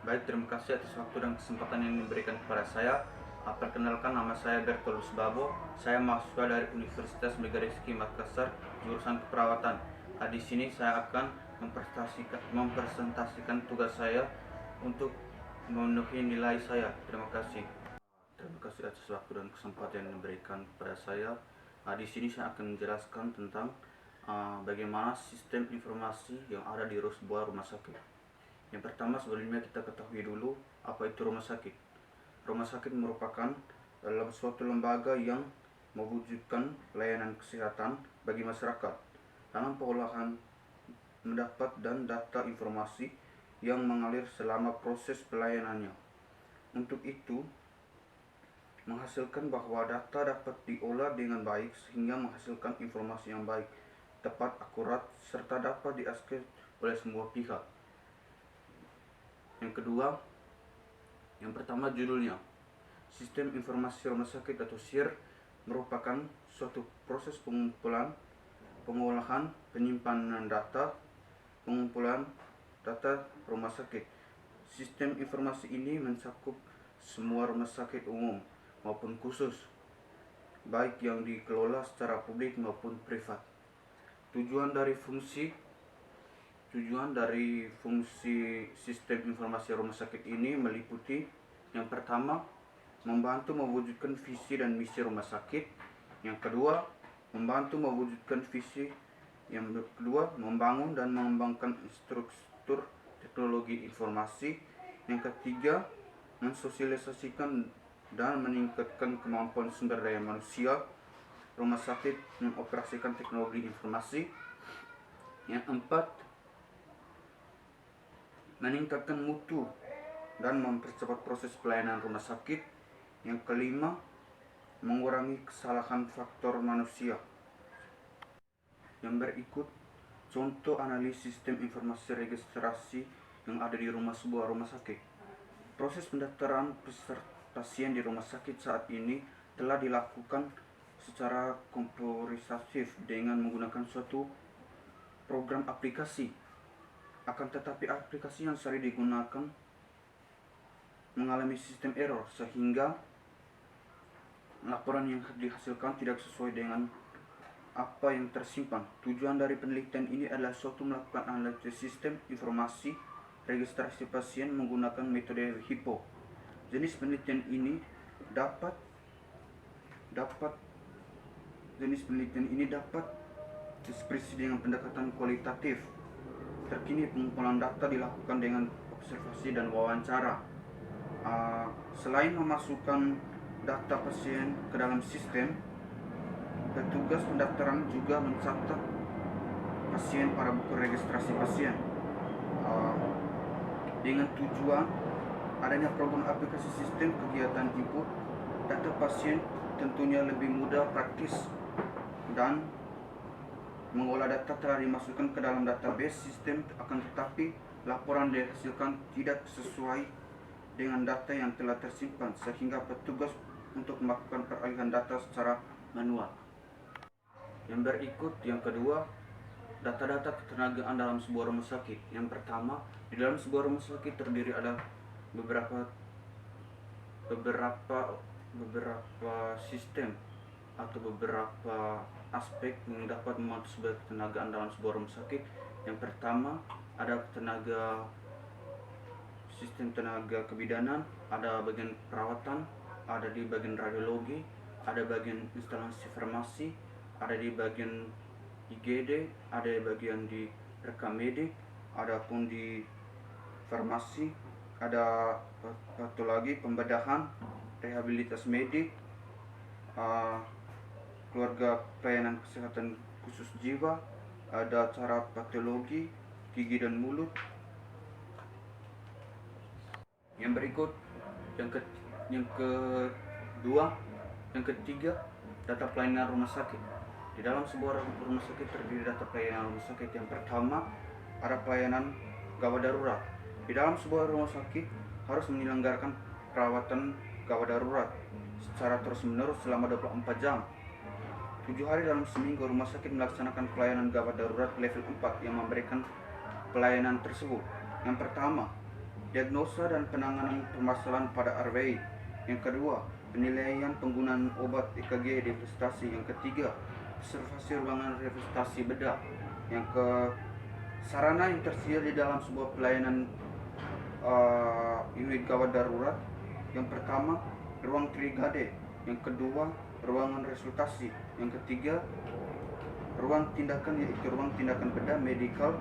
Baik, terima kasih atas waktu dan kesempatan yang diberikan kepada saya. Perkenalkan, nama saya Bertolus Babo. Saya mahasiswa dari Universitas Megarizky Makassar, jurusan keperawatan. Di sini saya akan mempresentasikan tugas saya untuk memenuhi nilai saya. Terima kasih. Terima kasih atas waktu dan kesempatan yang diberikan kepada saya. Di sini saya akan menjelaskan tentang bagaimana sistem informasi yang ada di sebuah rumah sakit. Yang pertama, sebelumnya kita ketahui dulu apa itu rumah sakit. Rumah sakit merupakan suatu lembaga yang mewujudkan layanan kesehatan bagi masyarakat dalam pengolahan mendapat dan data informasi yang mengalir selama proses pelayanannya. Untuk itu, menghasilkan bahwa data dapat diolah dengan baik sehingga menghasilkan informasi yang baik, tepat, akurat, serta dapat diakses oleh semua pihak. Yang kedua, yang pertama judulnya. Sistem Informasi Rumah Sakit atau SIR merupakan suatu proses pengumpulan, pengolahan, penyimpanan data, pengumpulan data rumah sakit. Sistem informasi ini mencakup semua rumah sakit umum maupun khusus, baik yang dikelola secara publik maupun privat. Tujuan dari sistem informasi rumah sakit ini meliputi yang pertama, membantu mewujudkan visi dan misi rumah sakit. Yang kedua, membantu mewujudkan visi. Yang kedua, membangun dan mengembangkan struktur teknologi informasi. Yang ketiga, mensosialisasikan dan meningkatkan kemampuan sumber daya manusia rumah sakit mengoperasikan teknologi informasi. Yang keempat, meningkatkan mutu dan mempercepat proses pelayanan rumah sakit. Yang kelima, mengurangi kesalahan faktor manusia. Yang berikut contoh analisis sistem informasi registrasi yang ada di sebuah rumah sakit. Proses pendaftaran pasien di rumah sakit saat ini telah dilakukan secara komputerisasi dengan menggunakan suatu program aplikasi. Akan tetapi aplikasi yang sering digunakan mengalami sistem error sehingga laporan yang dihasilkan tidak sesuai dengan apa yang tersimpan. Tujuan dari penelitian ini adalah suatu melakukan analisis sistem informasi registrasi pasien menggunakan metode HIPPO. Jenis penelitian ini dapat ekspresi dengan pendekatan kualitatif. Terkini pengumpulan data dilakukan dengan observasi dan wawancara. Selain memasukkan data pasien ke dalam sistem, petugas pendaftaran juga mencatat pasien pada buku registrasi pasien. Dengan tujuan adanya program aplikasi sistem kegiatan input data pasien tentunya lebih mudah, praktis, dan mengolah data telah dimasukkan ke dalam database sistem, akan tetapi laporan dihasilkan tidak sesuai dengan data yang telah tersimpan sehingga petugas untuk melakukan peralihan data secara manual. Yang berikut, yang kedua, data-data ketenagaan dalam sebuah rumah sakit. Yang pertama, di dalam sebuah rumah sakit terdiri ada beberapa sistem atau beberapa aspek yang dapat membantu sebuah ketenagaan dalam sebuah rumah sakit. Yang pertama, ada sistem tenaga kebidanan, ada bagian perawatan, ada di bagian radiologi, ada bagian instalasi farmasi, ada di bagian IGD, ada di bagian di rekam medik, ada pun di farmasi, ada patologi, pembedahan, rehabilitas medik, keluarga pelayanan kesehatan khusus jiwa, ada cara patologi gigi dan mulut. Yang berikut, yang ketiga, data pelayanan rumah sakit. Di dalam sebuah rumah sakit terdiri data pelayanan rumah sakit. Yang pertama, ada pelayanan gawat darurat. Di dalam sebuah rumah sakit harus menyelenggarakan perawatan gawat darurat secara terus-menerus selama 24 jam. 7 hari dalam seminggu rumah sakit melaksanakan pelayanan gawat darurat level 4 yang memberikan pelayanan tersebut. Yang pertama, diagnosa dan penanganan permasalahan pada RWI. Yang kedua, penilaian penggunaan obat EKG rehabilitasi. Yang ketiga, observasi ruangan rehabilitasi bedah. Yang ke sarana yang tersedia di dalam sebuah pelayanan unit gawat darurat. Yang pertama, ruang trigade. Yang kedua, ruangan resultasi. Yang ketiga, ruang tindakan, yaitu ruang tindakan bedah medikal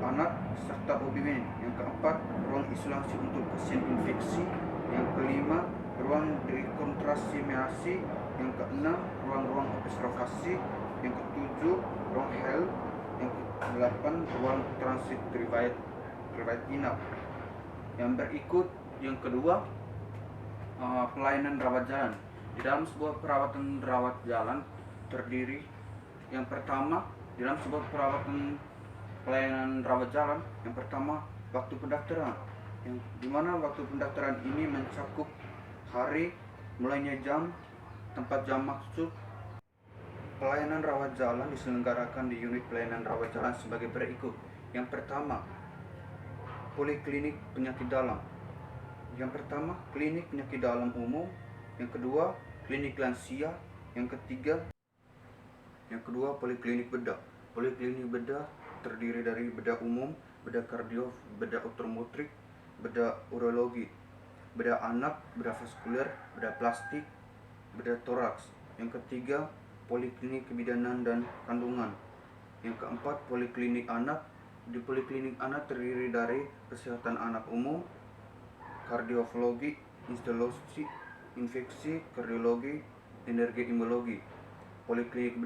anak serta OBGYN. Yang keempat, ruang isolasi untuk pasien infeksi. Yang kelima, ruang dekontaminasi. Yang keenam, ruang-ruang observasi. Yang ketujuh, ruang health. Yang kedelapan, ruang transit riwayat inap. Yang berikut, yang kedua, pelayanan rawat jalan. Di dalam sebuah perawatan rawat jalan terdiri, yang pertama, di dalam sebuah perawatan pelayanan rawat jalan, yang pertama, waktu pendaftaran, yang dimana waktu pendaftaran ini mencakup hari, mulainya jam, tempat jam maksud. Pelayanan rawat jalan diselenggarakan di unit pelayanan rawat jalan sebagai berikut. Yang pertama, poliklinik penyakit dalam. Yang pertama, klinik penyakit dalam umum. Yang kedua, klinik lansia. Yang kedua, poliklinik bedah. Poliklinik bedah terdiri dari bedah umum, bedah kardio, bedah otomotorik, bedah urologi, bedah anak, bedah vaskuler, bedah plastik, bedah toraks. Yang ketiga, poliklinik kebidanan dan kandungan. Yang keempat, poliklinik anak. Di poliklinik anak terdiri dari kesehatan anak umum, kardiologi, instalosi, infeksi, kardiologi, energi imunologi. Poliklinik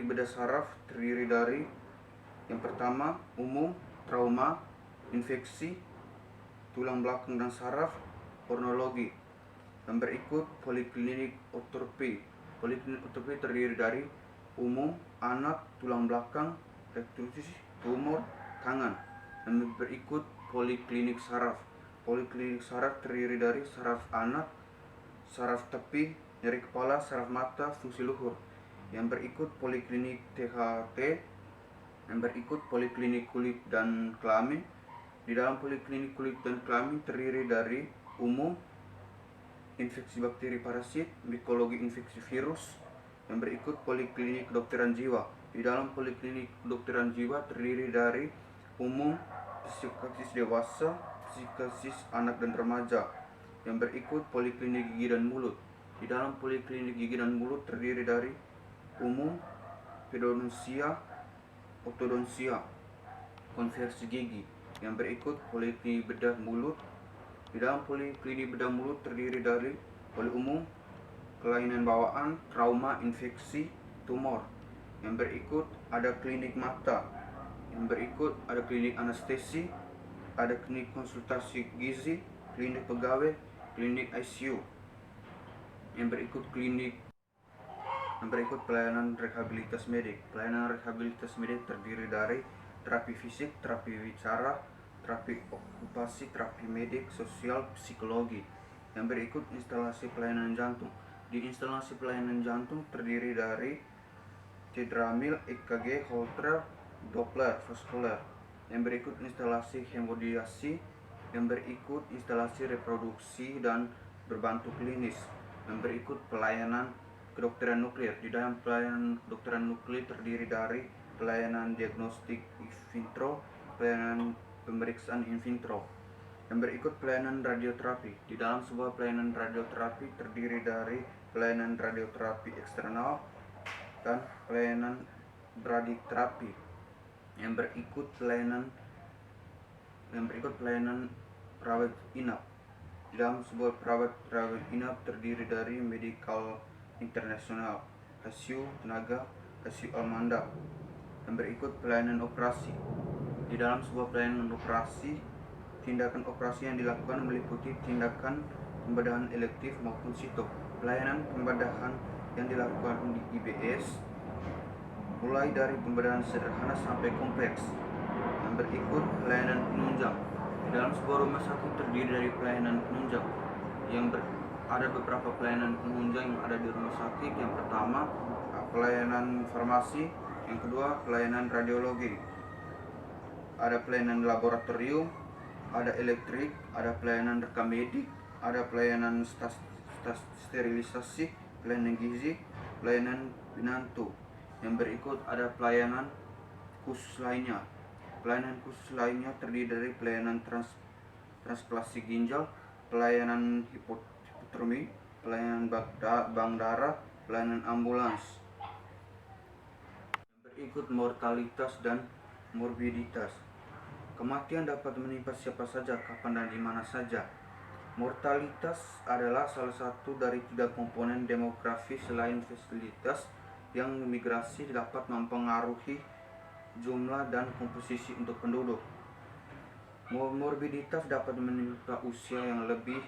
bedah saraf terdiri dari yang pertama, umum, trauma, infeksi, tulang belakang dan saraf, ornologi. Yang berikut, poliklinik ortopi. Poliklinik ortopi terdiri dari umum, anak, tulang belakang, rekonstruksi, tumor, tangan. Dan berikut, poliklinik saraf. Poliklinik saraf terdiri dari saraf anak, saraf tepi, nyeri kepala, saraf mata, fungsi luhur. Yang berikut, poliklinik THT. Yang berikut, poliklinik kulit dan kelamin. Di dalam poliklinik kulit dan kelamin terdiri dari umum, infeksi bakteri parasit, mikologi infeksi virus. Yang berikut, poliklinik kedokteran jiwa. Di dalam poliklinik kedokteran jiwa terdiri dari umum, psikiatris dewasa, psikiatris anak dan remaja. Yang berikut, poliklinik gigi dan mulut. Di dalam poliklinik gigi dan mulut terdiri dari umum, pedodonsia, ortodonsia, konversi gigi. Yang berikut, poliklinik bedah mulut. Di dalam poliklinik bedah mulut terdiri dari poli umum, kelainan bawaan, trauma, infeksi, tumor. Yang berikut, ada klinik mata. Yang berikut, ada klinik anestesi, ada klinik konsultasi gizi, klinik pegawai, klinik ICU. Yang berikut pelayanan rehabilitas medik. Pelayanan rehabilitas medik terdiri dari terapi fisik, terapi bicara, terapi okupasi, terapi medik, sosial, psikologi. Yang berikut, instalasi pelayanan jantung. Di instalasi pelayanan jantung terdiri dari tedramil, EKG, Holter, Doppler, vaskuler. Yang berikut, instalasi hemodialisi. Yang berikut, instalasi reproduksi dan berbantu klinis. Yang berikut, pelayanan kedokteran nuklir. Di dalam pelayanan kedokteran nuklir terdiri dari pelayanan diagnostik in vitro, pelayanan pemeriksaan in vitro. Yang berikut, pelayanan radioterapi. Di dalam sebuah pelayanan radioterapi terdiri dari pelayanan radioterapi eksternal dan pelayanan braditerapi. Yang berikut, pelayanan rawat inap. Di dalam sebuah rawat inap terdiri dari medical internasional, ICU tenaga, ICU Almanda. Yang berikut, pelayanan operasi. Di dalam sebuah pelayanan operasi, tindakan operasi yang dilakukan meliputi tindakan pembedahan elektif maupun sitok. Pelayanan pembedahan yang dilakukan di IBS mulai dari pembedahan sederhana sampai kompleks. Yang berikut, pelayanan penunjang. Di dalam sebuah rumah sakit terdiri dari pelayanan penunjang. Ada beberapa pelayanan penunjang yang ada di rumah sakit. Yang pertama, pelayanan farmasi. Yang kedua, pelayanan radiologi. Ada pelayanan laboratorium, ada elektrik, ada pelayanan rekam medik, ada pelayanan sterilisasi, pelayanan gizi, pelayanan pinantu. Yang berikut ada pelayanan khusus lainnya. Pelayanan khusus lainnya terdiri dari pelayanan transplantasi ginjal, pelayanan hipotermi, pelayanan bank darah, pelayanan ambulans. Berikut mortalitas dan morbiditas. Kematian dapat menimpa siapa saja, kapan dan di mana saja. Mortalitas adalah salah satu dari 3 komponen demografi selain fasilitas yang migrasi dapat mempengaruhi jumlah dan komposisi untuk penduduk. Morbiditas dapat menimpa usia yang lebih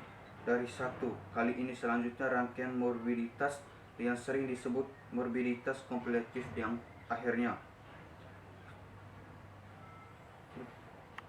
dari 1. Kali ini selanjutnya rangkaian morbiditas yang sering disebut morbiditas kompetitif yang akhirnya